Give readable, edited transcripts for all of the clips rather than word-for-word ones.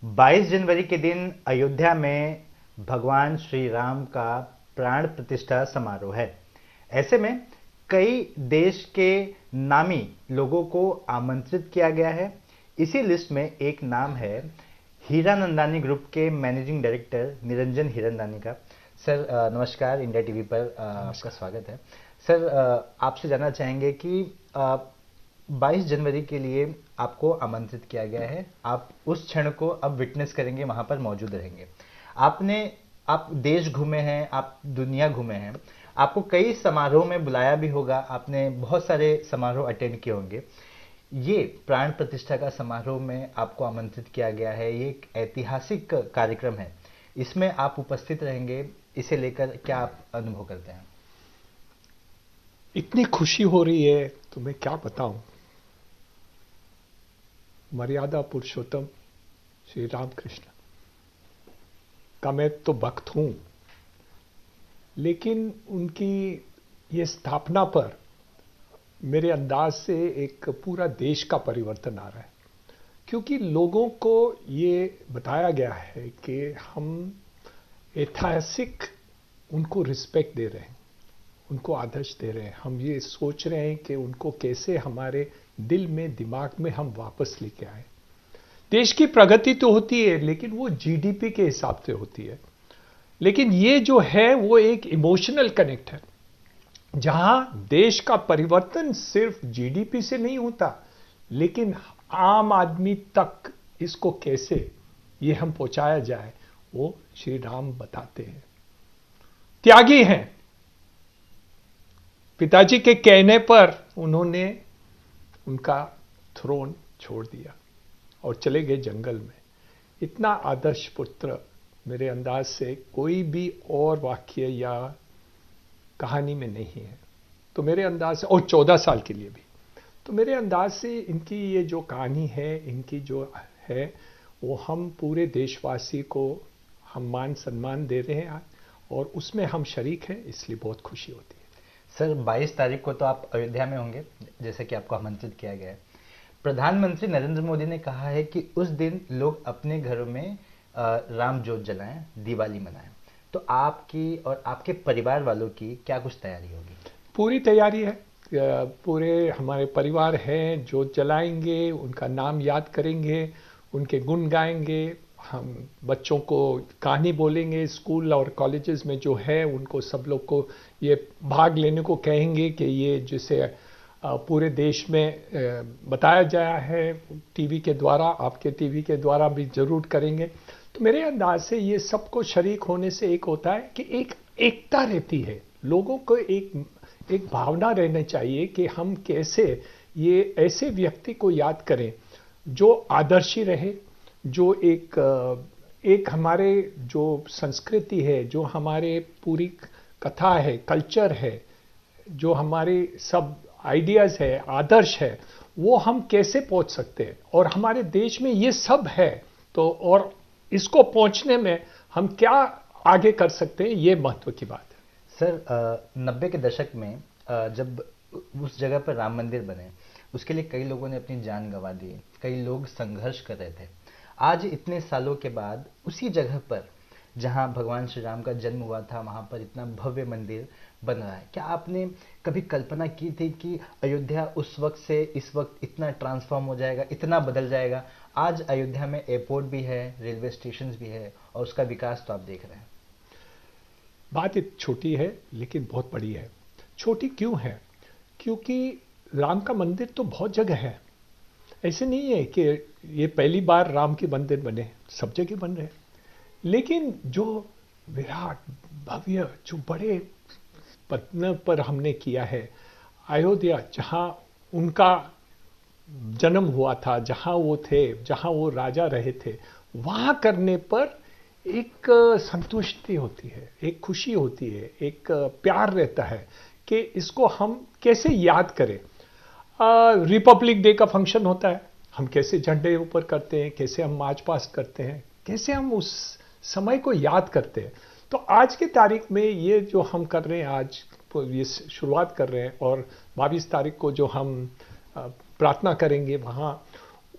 22 जनवरी के दिन अयोध्या में भगवान श्री राम का प्राण प्रतिष्ठा समारोह है। ऐसे में कई देश के नामी लोगों को आमंत्रित किया गया है। इसी लिस्ट में एक नाम है हीरानंदानी ग्रुप के मैनेजिंग डायरेक्टर निरंजन हीरानंदानी का। सर नमस्कार, इंडिया टीवी पर आपका स्वागत है। सर आपसे जानना चाहेंगे कि 22 जनवरी के लिए आपको आमंत्रित किया गया है। आप उस क्षण को अब विटनेस करेंगे, वहां पर मौजूद रहेंगे। आप देश घूमे हैं, आप दुनिया घूमे हैं, आपको कई समारोह में बुलाया भी होगा, आपने बहुत सारे समारोह अटेंड किए होंगे। ये प्राण प्रतिष्ठा का समारोह में आपको आमंत्रित किया गया है। ये एक ऐतिहासिक कार्यक्रम है, इसमें आप उपस्थित रहेंगे। इसे लेकर क्या आप अनुभव करते हैं? इतनी खुशी हो रही है तो मैं क्या बताऊं। मर्यादा पुरुषोत्तम श्री रामकृष्ण का मैं तो भक्त हूं, लेकिन उनकी ये स्थापना पर मेरे अंदाज से एक पूरा देश का परिवर्तन आ रहा है, क्योंकि लोगों को ये बताया गया है कि हम ऐतिहासिक उनको रिस्पेक्ट दे रहे हैं, उनको आदर्श दे रहे हैं। हम ये सोच रहे हैं कि उनको कैसे हमारे दिल में, दिमाग में हम वापस लेके आए। देश की प्रगति तो होती है, लेकिन वो जीडीपी के हिसाब से होती है। लेकिन ये जो है वो एक इमोशनल कनेक्ट है, जहां देश का परिवर्तन सिर्फ जीडीपी से नहीं होता, लेकिन आम आदमी तक इसको कैसे ये हम पहुंचाया जाए, वो श्री राम बताते हैं। त्यागी हैं। पिताजी के कहने पर उन्होंने उनका थ्रोन छोड़ दिया और चले गए जंगल में। इतना आदर्श पुत्र मेरे अंदाज से कोई भी और वाक्य या कहानी में नहीं है। तो मेरे अंदाज से, और 14 साल के लिए भी, तो मेरे अंदाज से इनकी ये जो कहानी है, इनकी जो है, वो हम पूरे देशवासी को हम मान सम्मान दे रहे हैं और उसमें हम शरीक हैं, इसलिए बहुत खुशी होती है। सर 22 तारीख को तो आप अयोध्या में होंगे, जैसे कि आपको आमंत्रित किया गया है। प्रधानमंत्री नरेंद्र मोदी ने कहा है कि उस दिन लोग अपने घरों में राम ज्योत जलाएं, दिवाली मनाएं। तो आपकी और आपके परिवार वालों की क्या कुछ तैयारी होगी? पूरी तैयारी है। पूरे हमारे परिवार हैं, ज्योत जलाएंगे, उनका नाम याद करेंगे, उनके गुण गाएंगे। हम बच्चों को कहानी बोलेंगे, स्कूल और कॉलेजेस में जो है उनको सब लोग को ये भाग लेने को कहेंगे कि ये जिसे पूरे देश में बताया जाया है टीवी के द्वारा, आपके टीवी के द्वारा भी जरूर करेंगे। तो मेरे अंदाज से ये सबको शरीक होने से एक होता है कि एक एकता रहती है। लोगों को एक भावना रहनी चाहिए कि हम कैसे ये ऐसे व्यक्ति को याद करें जो आदर्शी रहे, जो एक हमारे जो संस्कृति है, जो हमारे पूरी कथा है, कल्चर है, जो हमारे सब आइडियाज है, आदर्श है, वो हम कैसे पहुंच सकते हैं। और हमारे देश में ये सब है, तो और इसको पहुंचने में हम क्या आगे कर सकते हैं, ये महत्व की बात है। सर 90 के दशक में जब उस जगह पर राम मंदिर बने, उसके लिए कई लोगों ने अपनी जान गंवा दी, कई लोग संघर्ष कर रहे थे। आज इतने सालों के बाद उसी जगह पर जहां भगवान श्री राम का जन्म हुआ था, वहां पर इतना भव्य मंदिर बन रहा है। क्या आपने कभी कल्पना की थी कि अयोध्या उस वक्त से इस वक्त इतना ट्रांसफॉर्म हो जाएगा, इतना बदल जाएगा? आज अयोध्या में एयरपोर्ट भी है, रेलवे स्टेशन भी है, और उसका विकास तो आप देख रहे हैं। बात एक छोटी है लेकिन बहुत बड़ी है। छोटी क्यों है? क्योंकि राम का मंदिर तो बहुत जगह है। ऐसे नहीं है कि ये पहली बार राम के मंदिर बने, सब जगह बन रहे हैं। लेकिन जो विराट भव्य, जो बड़े पत्थर पर हमने किया है, अयोध्या जहां उनका जन्म हुआ था, जहां वो थे, जहां वो राजा रहे थे, वहां करने पर एक संतुष्टि होती है, एक खुशी होती है, एक प्यार रहता है कि इसको हम कैसे याद करें। रिपब्लिक डे का फंक्शन होता है, हम कैसे झंडे ऊपर करते हैं, कैसे हम मार्च पास्ट करते हैं, कैसे हम उस समय को याद करते हैं। तो आज की तारीख में ये जो हम कर रहे हैं, आज ये शुरुआत कर रहे हैं, और 22 तारीख को जो हम प्रार्थना करेंगे वहाँ,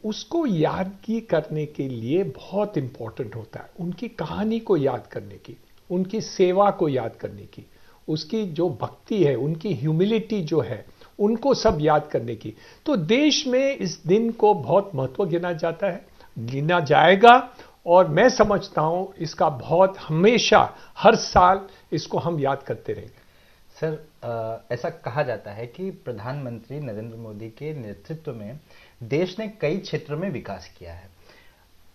उसको यादगी करने के लिए बहुत इंपॉर्टेंट होता है, उनकी कहानी को याद करने की, उनकी सेवा को याद करने की, उसकी जो भक्ति है, उनकी ह्यूमिलिटी जो है, उनको सब याद करने की। तो देश में इस दिन को बहुत महत्व गिना जाता है, गिना जाएगा, और मैं समझता हूं इसका बहुत हमेशा हर साल इसको हम याद करते रहेंगे। सर, ऐसा कहा जाता है कि प्रधानमंत्री नरेंद्र मोदी के नेतृत्व में देश ने कई क्षेत्रों में विकास किया है।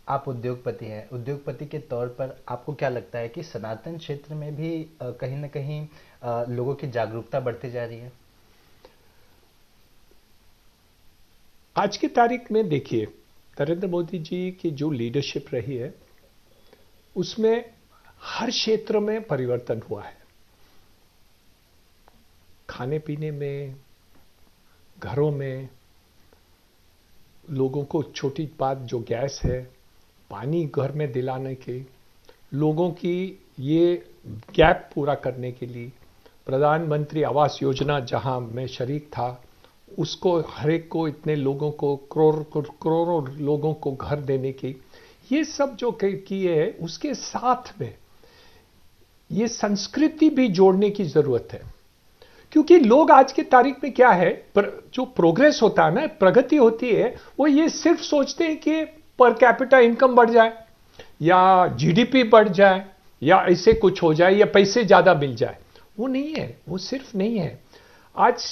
आप उद्योगपति हैं, उद्योगपति के तौर पर आपको क्या लगता है कि सनातन क्षेत्र में भी कहीं ना कहीं लोगों की जागरूकता बढ़ती जा रही है? आज की तारीख में देखिए, नरेंद्र मोदी जी की जो लीडरशिप रही है उसमें हर क्षेत्र में परिवर्तन हुआ है। खाने पीने में, घरों में, लोगों को छोटी बात जो गैस है, पानी घर में दिलाने के, लोगों की ये गैप पूरा करने के लिए प्रधानमंत्री आवास योजना जहां मैं शरीक था, उसको हर एक को, इतने लोगों को, करोड़ों लोगों को घर देने की, ये सब जो किए है, उसके साथ में ये संस्कृति भी जोड़ने की जरूरत है। क्योंकि लोग आज की तारीख में क्या है, जो प्रोग्रेस होता है ना, प्रगति होती है, वो ये सिर्फ सोचते हैं कि पर कैपिटा इनकम बढ़ जाए या जीडीपी बढ़ जाए या ऐसे कुछ हो जाए या पैसे ज्यादा मिल जाए। वो नहीं है, वो सिर्फ नहीं है। आज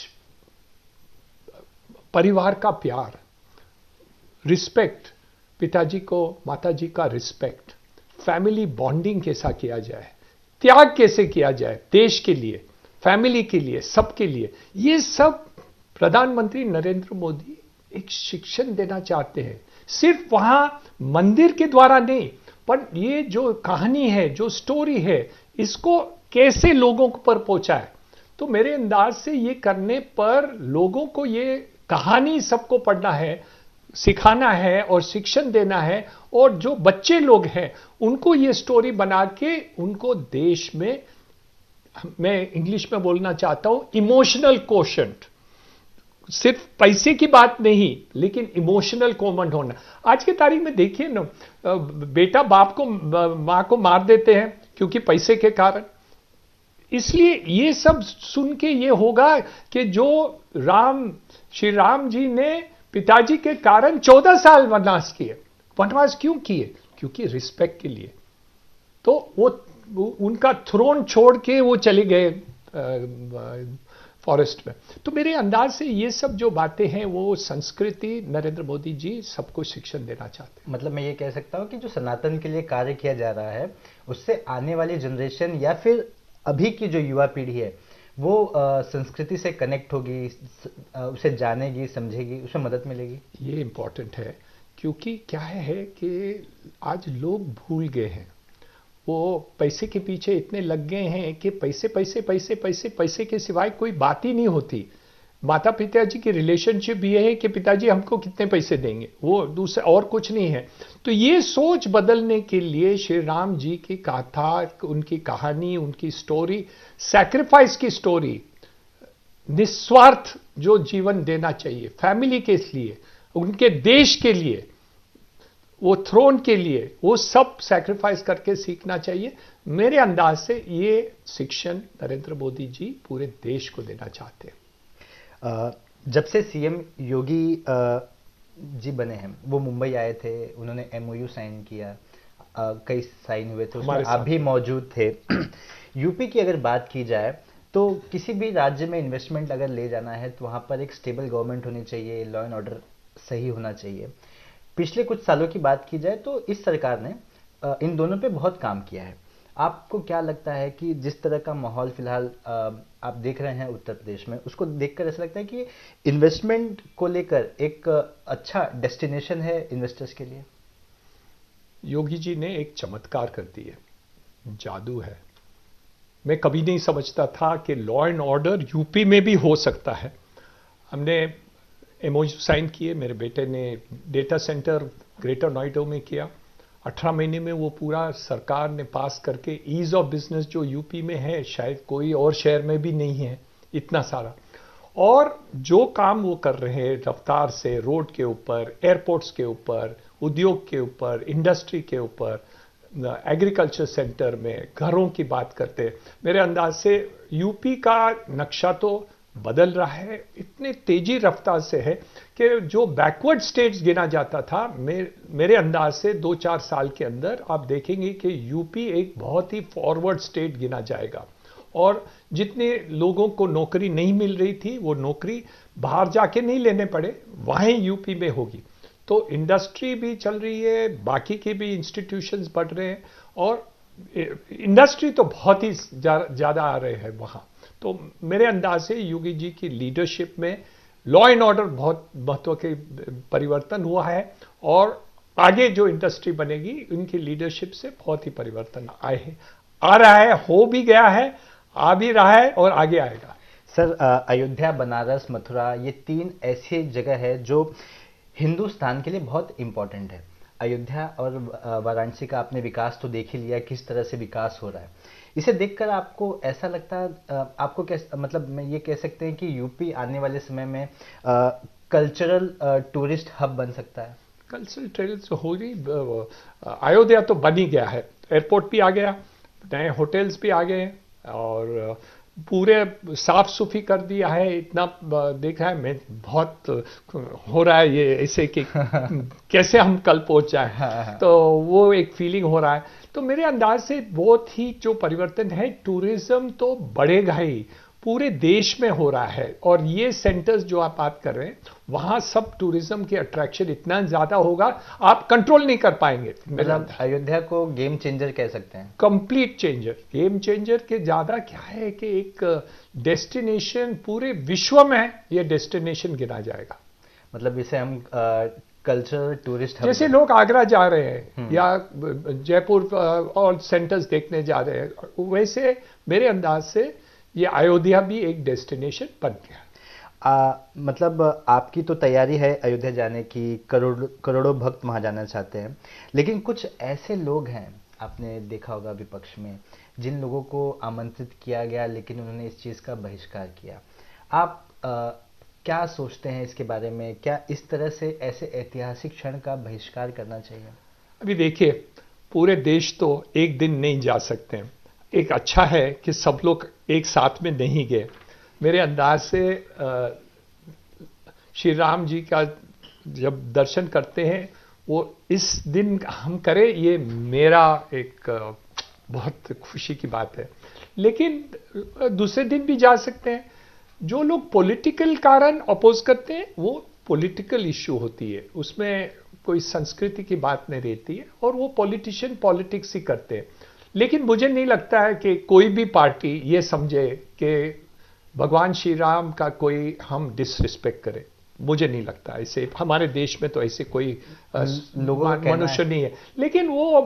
परिवार का प्यार, रिस्पेक्ट, पिताजी को माताजी का रिस्पेक्ट, फैमिली बॉन्डिंग कैसा किया जाए, त्याग कैसे किया जाए देश के लिए, फैमिली के लिए, सबके लिए, ये सब प्रधानमंत्री नरेंद्र मोदी एक शिक्षण देना चाहते हैं। सिर्फ वहां मंदिर के द्वारा नहीं, पर ये जो कहानी है, जो स्टोरी है, इसको कैसे लोगों पर पहुंचाए। तो मेरे अंदाज से ये करने पर लोगों को ये कहानी सबको पढ़ना है, सिखाना है और शिक्षण देना है, और जो बच्चे लोग हैं उनको ये स्टोरी बना के उनको देश में, मैं इंग्लिश में बोलना चाहता हूं, इमोशनल कोशेंट, सिर्फ पैसे की बात नहीं लेकिन इमोशनल कॉमन होना। आज की तारीख में देखिए ना, बेटा बाप को, मां को मार देते हैं क्योंकि पैसे के कारण। इसलिए ये सब सुन के ये होगा कि जो श्री राम जी ने पिताजी के कारण 14 साल वनवास किए। वनवास क्यों किए? क्योंकि रिस्पेक्ट के लिए। तो वो उनका थ्रोन छोड़ के वो चले गए फॉरेस्ट में। तो मेरे अंदाज से ये सब जो बातें हैं वो संस्कृति नरेंद्र मोदी जी सबको शिक्षण देना चाहते हैं। मतलब मैं ये कह सकता हूँ कि जो सनातन के लिए कार्य किया जा रहा है, उससे आने वाली जनरेशन या फिर अभी की जो युवा पीढ़ी है वो संस्कृति से कनेक्ट होगी, उसे जानेगी, समझेगी, उसे मदद मिलेगी। ये इंपॉर्टेंट है, क्योंकि क्या है कि आज लोग भूल गए हैं, वो पैसे के पीछे इतने लग गए हैं कि पैसे पैसे पैसे पैसे पैसे के सिवाय कोई बात ही नहीं होती। माता पिताजी की रिलेशनशिप ये है कि पिताजी हमको कितने पैसे देंगे, वो दूसरा और कुछ नहीं है। तो ये सोच बदलने के लिए श्री राम जी की गाथा, उनकी कहानी, उनकी स्टोरी, सैक्रिफाइस की स्टोरी, निस्वार्थ जो जीवन देना चाहिए फैमिली के लिए, उनके देश के लिए, वो थ्रोन के लिए, वो सब सैक्रिफाइस करके सीखना चाहिए। मेरे अंदाज से ये शिक्षण नरेंद्र मोदी जी पूरे देश को देना चाहते हैं। जब से सीएम योगी जी बने हैं, वो मुंबई आए थे, उन्होंने एमओयू साइन किया, कई साइन हुए थे, उसमें आप भी मौजूद थे। यूपी की अगर बात की जाए तो किसी भी राज्य में इन्वेस्टमेंट अगर ले जाना है तो वहाँ पर एक स्टेबल गवर्नमेंट होनी चाहिए, लॉ एंड ऑर्डर सही होना चाहिए। पिछले कुछ सालों की बात की जाए तो इस सरकार ने इन दोनों पे बहुत काम किया है। आपको क्या लगता है कि जिस तरह का माहौल फिलहाल आप देख रहे हैं उत्तर प्रदेश में, उसको देखकर ऐसा लगता है कि इन्वेस्टमेंट को लेकर एक अच्छा डेस्टिनेशन है इन्वेस्टर्स के लिए? योगी जी ने एक चमत्कार कर दिए, जादू है। मैं कभी नहीं समझता था कि लॉ एंड ऑर्डर यूपी में भी हो सकता है। हमने एमओयू साइन किए, मेरे बेटे ने डेटा सेंटर ग्रेटर नोएडा में किया, 18 महीने में वो पूरा सरकार ने पास करके, ईज ऑफ बिजनेस जो यूपी में है शायद कोई और शहर में भी नहीं है इतना सारा। और जो काम वो कर रहे हैं रफ्तार से, रोड के ऊपर, एयरपोर्ट्स के ऊपर, उद्योग के ऊपर, इंडस्ट्री के ऊपर, एग्रीकल्चर सेक्टर में, घरों की बात करते हैं, मेरे अंदाज से यूपी का नक्शा तो बदल रहा है, इतने तेजी रफ्तार से है कि जो बैकवर्ड स्टेट्स गिना जाता था, मेरे अंदाज से 2-4 साल के अंदर आप देखेंगे कि यूपी एक बहुत ही फॉरवर्ड स्टेट गिना जाएगा। और जितने लोगों को नौकरी नहीं मिल रही थी, वो नौकरी बाहर जाके नहीं लेने पड़े, वहीं यूपी में होगी। तो इंडस्ट्री भी चल रही है, बाकी के भी इंस्टीट्यूशंस बढ़ रहे हैं, और इंडस्ट्री तो बहुत ही ज़्यादा आ रहे हैं वहाँ। तो मेरे अंदाज से योगी जी की लीडरशिप में लॉ एंड ऑर्डर बहुत महत्व के परिवर्तन हुआ है, और आगे जो इंडस्ट्री बनेगी उनकी लीडरशिप से बहुत ही परिवर्तन आए हैं, आ रहा है, हो भी गया है, आ भी रहा है और आगे आएगा। सर, अयोध्या, बनारस, मथुरा, ये 3 ऐसी जगह है जो हिंदुस्तान के लिए बहुत इम्पोर्टेंट है। अयोध्या और वाराणसी का आपने विकास तो देख ही लिया, किस तरह से विकास हो रहा है। इसे देखकर आपको ऐसा लगता है, आपको कैसे, मतलब मैं ये कह सकते हैं कि यूपी आने वाले समय में कल्चरल टूरिस्ट हब बन सकता है? कल्चरल टूरिस्ट हो रही, अयोध्या तो बन ही गया है, एयरपोर्ट भी आ गया, नए होटल्स भी आ गए, और पूरे साफ सुफी कर दिया है, इतना देखा है मैं, बहुत हो रहा है ये ऐसे कि कैसे हम कल पहुंच जाए, तो वो एक फीलिंग हो रहा है। तो मेरे अंदाज से बहुत ही जो परिवर्तन है, टूरिज्म तो बढ़ेगा ही, पूरे देश में हो रहा है, और ये सेंटर्स जो आप बात कर रहे हैं, वहां सब टूरिज्म के अट्रैक्शन इतना ज्यादा होगा, आप कंट्रोल नहीं कर पाएंगे। मतलब अयोध्या को गेम चेंजर कह सकते हैं? कंप्लीट चेंजर, गेम चेंजर के ज्यादा क्या है कि एक डेस्टिनेशन पूरे विश्व में ये डेस्टिनेशन गिना जाएगा। मतलब इसे हम कल्चरल टूरिस्ट, जैसे लोग आगरा जा रहे हैं या जयपुर और सेंटर्स देखने जा रहे हैं, वैसे मेरे अंदाज से ये अयोध्या भी एक डेस्टिनेशन बन गया। मतलब आपकी तो तैयारी है अयोध्या जाने की, करोड़ों भक्त वहां जाना चाहते हैं, लेकिन कुछ ऐसे लोग हैं, आपने देखा होगा विपक्ष में, जिन लोगों को आमंत्रित किया गया लेकिन उन्होंने इस चीज़ का बहिष्कार किया। आप क्या सोचते हैं इसके बारे में? क्या इस तरह से ऐसे ऐतिहासिक क्षण का बहिष्कार करना चाहिए? अभी देखिए, पूरे देश तो एक दिन नहीं जा सकते हैं, एक अच्छा है कि सब लोग एक साथ में नहीं गए। मेरे अंदाज से श्री राम जी का जब दर्शन करते हैं, वो इस दिन हम करें, ये मेरा एक बहुत खुशी की बात है। लेकिन दूसरे दिन भी जा सकते हैं। जो लोग पॉलिटिकल कारण अपोज करते हैं, वो पॉलिटिकल इश्यू होती है, उसमें कोई संस्कृति की बात नहीं रहती है, और वो पॉलिटिशियन पॉलिटिक्स ही करते हैं। लेकिन मुझे नहीं लगता है कि कोई भी पार्टी ये समझे कि भगवान श्री राम का कोई हम डिसरिस्पेक्ट करें। मुझे नहीं लगता ऐसे, हमारे देश में तो ऐसे कोई मनुष्य नहीं है। लेकिन वो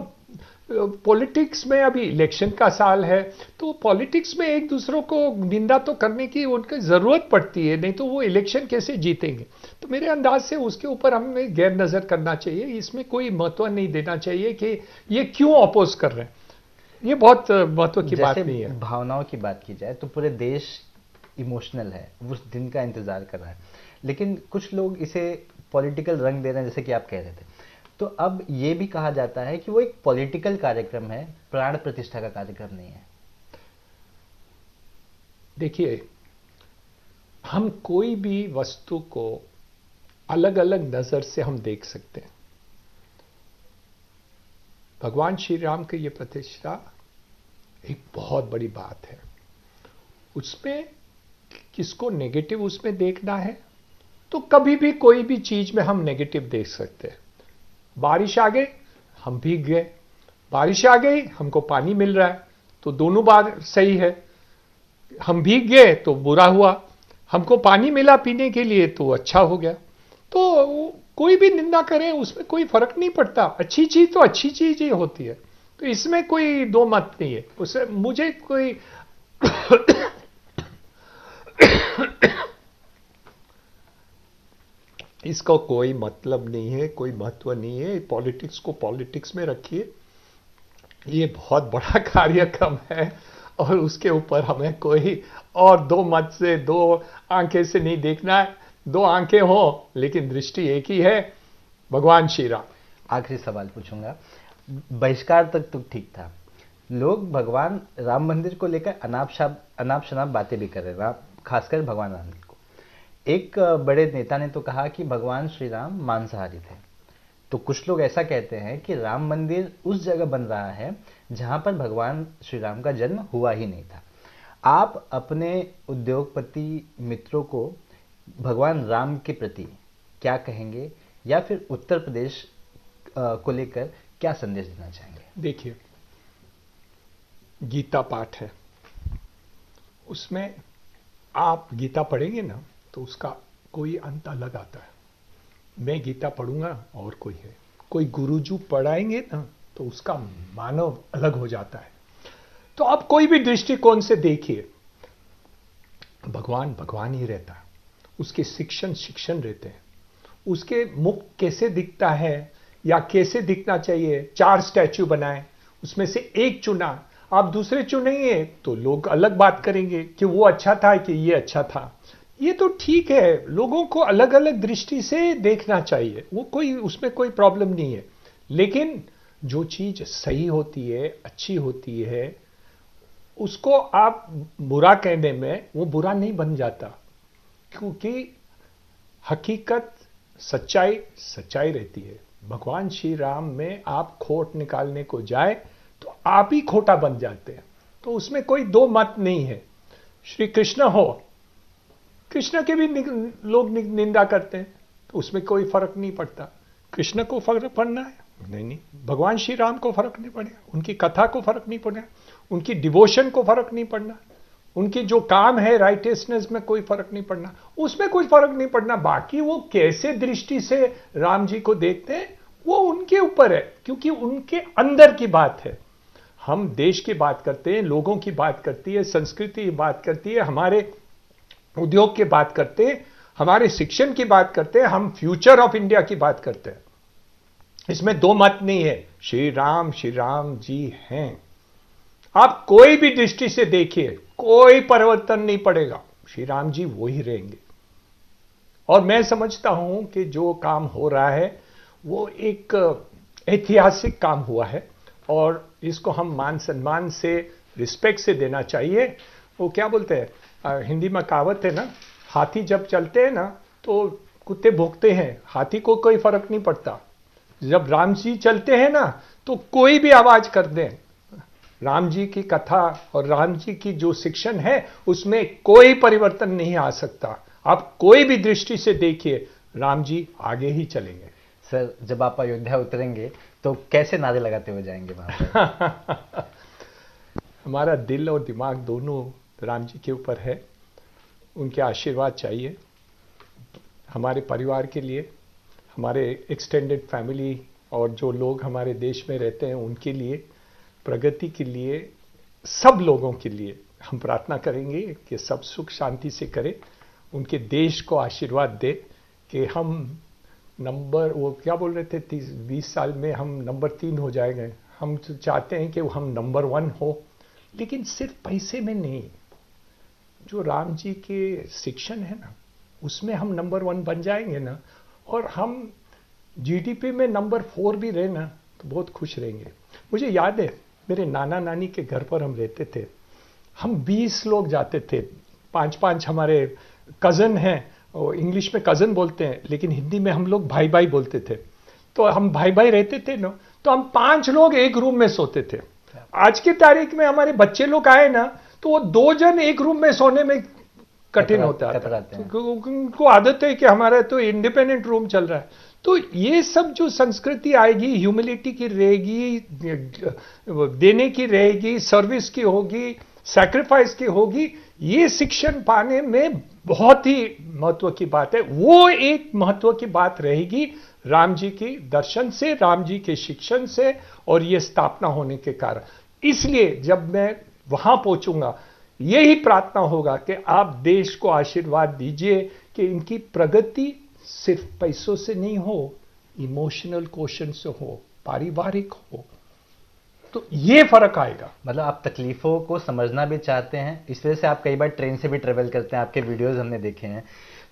पॉलिटिक्स में, अभी इलेक्शन का साल है, तो पॉलिटिक्स में एक दूसरों को निंदा तो करने की उनकी जरूरत पड़ती है, नहीं तो वो इलेक्शन कैसे जीतेंगे। तो मेरे अंदाज से उसके ऊपर हमें गैर नजर करना चाहिए, इसमें कोई महत्व नहीं देना चाहिए कि ये क्यों अपोज कर रहे हैं, ये बहुत महत्व की बात नहीं है। भावनाओं की बात की जाए तो पूरे देश इमोशनल है, उस दिन का इंतजार कर रहा है, लेकिन कुछ लोग इसे पॉलिटिकल रंग दे रहे हैं, जैसे कि आप कह रहे थे। तो अब ये भी कहा जाता है कि वो एक पॉलिटिकल कार्यक्रम है, प्राण प्रतिष्ठा का कार्यक्रम नहीं है। देखिए, हम कोई भी वस्तु को अलग अलग नजर से हम देख सकते हैं। भगवान श्री राम की ये प्रतिष्ठा एक बहुत बड़ी बात है, उसमें किसको नेगेटिव उसमें देखना है, तो कभी भी कोई भी चीज में हम नेगेटिव देख सकते हैं। बारिश आ गई, हम भीग गए, बारिश आ गई, हमको पानी मिल रहा है, तो दोनों बात सही है। हम भीग गए तो बुरा हुआ, हमको पानी मिला पीने के लिए तो अच्छा हो गया। तो कोई भी निंदा करें, उसमें कोई फर्क नहीं पड़ता, अच्छी चीज तो अच्छी चीज ही होती है, तो इसमें कोई दो मत नहीं है। उससे मुझे कोई इसका कोई मतलब नहीं है, कोई महत्व नहीं है। पॉलिटिक्स को पॉलिटिक्स में रखिए, ये बहुत बड़ा कार्यक्रम है और उसके ऊपर हमें कोई और दो मत से, दो आंखें से नहीं देखना है। दो आंखें हो लेकिन दृष्टि एक ही है, भगवान श्री राम। आखिरी सवाल पूछूंगा। बहिष्कार तक तो ठीक था, लोग भगवान राम मंदिर को लेकर अनाप शनाप बातें भी कर रहे हैं, खासकर भगवान राम को। एक बड़े नेता ने तो कहा कि भगवान श्री राम मांसाहारी थे। तो कुछ लोग ऐसा कहते हैं कि राम मंदिर उस जगह बन रहा है जहां पर भगवान श्री राम का जन्म हुआ ही नहीं था। आप अपने उद्योगपति मित्रों को भगवान राम के प्रति क्या कहेंगे, या फिर उत्तर प्रदेश को लेकर क्या संदेश देना चाहेंगे? देखिए, गीता पाठ है, उसमें आप गीता पढ़ेंगे ना तो उसका कोई अंत अलग आता है। मैं गीता पढ़ूंगा और कोई है, कोई गुरुजी पढ़ाएंगे ना तो उसका मानव अलग हो जाता है। तो आप कोई भी दृष्टिकोण से देखिए, भगवान भगवान ही रहता है, उसके शिक्षण रहते हैं। उसके मुख कैसे दिखता है या कैसे दिखना चाहिए, 4 स्टैच्यू बनाए, उसमें से एक चुना, आप दूसरे चुनेंगे तो लोग अलग बात करेंगे कि वो अच्छा था कि ये अच्छा था। ये तो ठीक है, लोगों को अलग अलग दृष्टि से देखना चाहिए, वो कोई, उसमें कोई प्रॉब्लम नहीं है। लेकिन जो चीज सही होती है, अच्छी होती है, उसको आप बुरा कहने में वो बुरा नहीं बन जाता, क्योंकि हकीकत सच्चाई सच्चाई रहती है। भगवान श्री राम में आप खोट निकालने को जाए तो आप ही खोटा बन जाते हैं। तो उसमें कोई दो मत नहीं है। श्री कृष्ण हो, कृष्ण के भी लोग निंदा करते हैं, तो उसमें कोई फर्क नहीं पड़ता। कृष्ण को फर्क पड़ना है? नहीं, भगवान श्री राम को फर्क नहीं पड़ेगा, उनकी कथा को फर्क नहीं पड़ेगा, उनकी डिवोशन को फर्क नहीं पड़ना, उनकी जो काम है राइटियसनेस में कोई फर्क नहीं पड़ना, उसमें कोई फर्क नहीं पड़ना। बाकी वो कैसे दृष्टि से राम जी को देखते हैं वो उनके ऊपर है, क्योंकि उनके अंदर की बात है। हम देश की बात करते हैं, लोगों की बात करती है, संस्कृति की बात करती है, हमारे उद्योग की बात करते हैं, हमारे शिक्षण की बात करते हैं, हम फ्यूचर ऑफ इंडिया की बात करते हैं। इसमें दो मत नहीं है। श्री राम जी हैं। आप कोई भी दृष्टि से देखिए, कोई परिवर्तन नहीं पड़ेगा, श्री राम जी वो ही रहेंगे। और मैं समझता हूं कि जो काम हो रहा है वो एक ऐतिहासिक काम हुआ है, और इसको हम मान सम्मान से, रिस्पेक्ट से देना चाहिए। वो क्या बोलते हैं, हिंदी में कहावत है ना, हाथी जब चलते हैं ना तो कुत्ते भौंकते हैं, हाथी को कोई फर्क नहीं पड़ता। जब राम जी चलते हैं ना तो कोई भी आवाज कर दें, राम जी की कथा और राम जी की जो शिक्षण है उसमें कोई परिवर्तन नहीं आ सकता। आप कोई भी दृष्टि से देखिए, राम जी आगे ही चलेंगे। सर, जब आप अयोध्या उतरेंगे तो कैसे नारे लगाते हुए जाएंगे वहां पर? हमारा दिल और दिमाग दोनों राम जी के ऊपर है, उनके आशीर्वाद चाहिए हमारे परिवार के लिए, हमारे एक्सटेंडेड फैमिली और जो लोग हमारे देश में रहते हैं उनके लिए, प्रगति के लिए, सब लोगों के लिए हम प्रार्थना करेंगे कि सब सुख शांति से करें, उनके देश को आशीर्वाद दे कि हम नंबर, वो क्या बोल रहे थे, 20 साल में हम नंबर 3 हो जाएंगे। हम तो चाहते हैं कि हम नंबर 1 हो, लेकिन सिर्फ पैसे में नहीं, जो राम जी के शिक्षण है ना उसमें हम नंबर 1 बन जाएंगे ना, और हम जीडीपी में नंबर 4 भी रहे ना तो बहुत खुश रहेंगे। मुझे याद है मेरे नाना नानी के घर पर हम रहते थे, हम 20 लोग जाते थे, 5-5 हमारे कज़न हैं, इंग्लिश में कज़न बोलते हैं लेकिन हिंदी में हम लोग भाई भाई बोलते थे। तो हम भाई भाई रहते थे ना, तो हम 5 लोग एक रूम में सोते थे। आज की तारीख में हमारे बच्चे लोग आए ना तो वो 2 जन एक रूम में सोने में कठिन होता है, उनको आदत है कि हमारा तो इंडिपेंडेंट रूम चल रहा है। तो ये सब जो संस्कृति आएगी, ह्यूमिलिटी की रहेगी, देने की रहेगी, सर्विस की होगी, सैक्रिफाइस की होगी, ये शिक्षण पाने में बहुत ही महत्व की बात है। वो एक महत्व की बात रहेगी राम जी की दर्शन से, राम जी के शिक्षण से, और ये स्थापना होने के कारण। इसलिए जब मैं वहां पहुंचूंगा यही प्रार्थना होगा कि आप देश को आशीर्वाद दीजिए कि इनकी प्रगति सिर्फ पैसों से नहीं हो, इमोशनल क्वेश्चन से हो, पारिवारिक हो, तो ये फर्क आएगा। मतलब आप तकलीफों को समझना भी चाहते हैं, इस वजह से आप कई बार ट्रेन से भी ट्रेवल करते हैं, आपके वीडियोस हमने देखे हैं।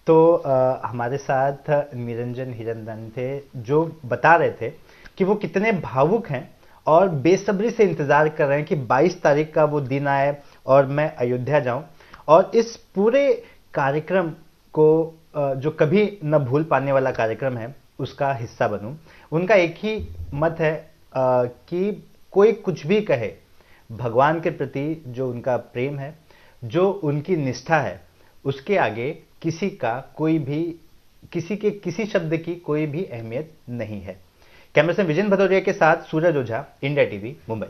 तो हमारे साथ निरंजन हिरनदन थे, जो बता रहे थे कि वो कितने भावुक हैं और बेसब्री से इंतजार कर रहे हैं कि 22 तारीख का वो दिन आए और मैं अयोध्या जाऊं और इस पूरे कार्यक्रम को जो कभी न भूल पाने वाला कार्यक्रम है उसका हिस्सा बनूं। उनका एक ही मत है कि कोई कुछ भी कहे, भगवान के प्रति जो उनका प्रेम है, जो उनकी निष्ठा है, उसके आगे किसी का कोई भी, किसी के किसी शब्द की कोई भी अहमियत नहीं है। कैमरा से विजन भदौरिया के साथ सूरज ओझा, इंडिया टीवी, मुंबई।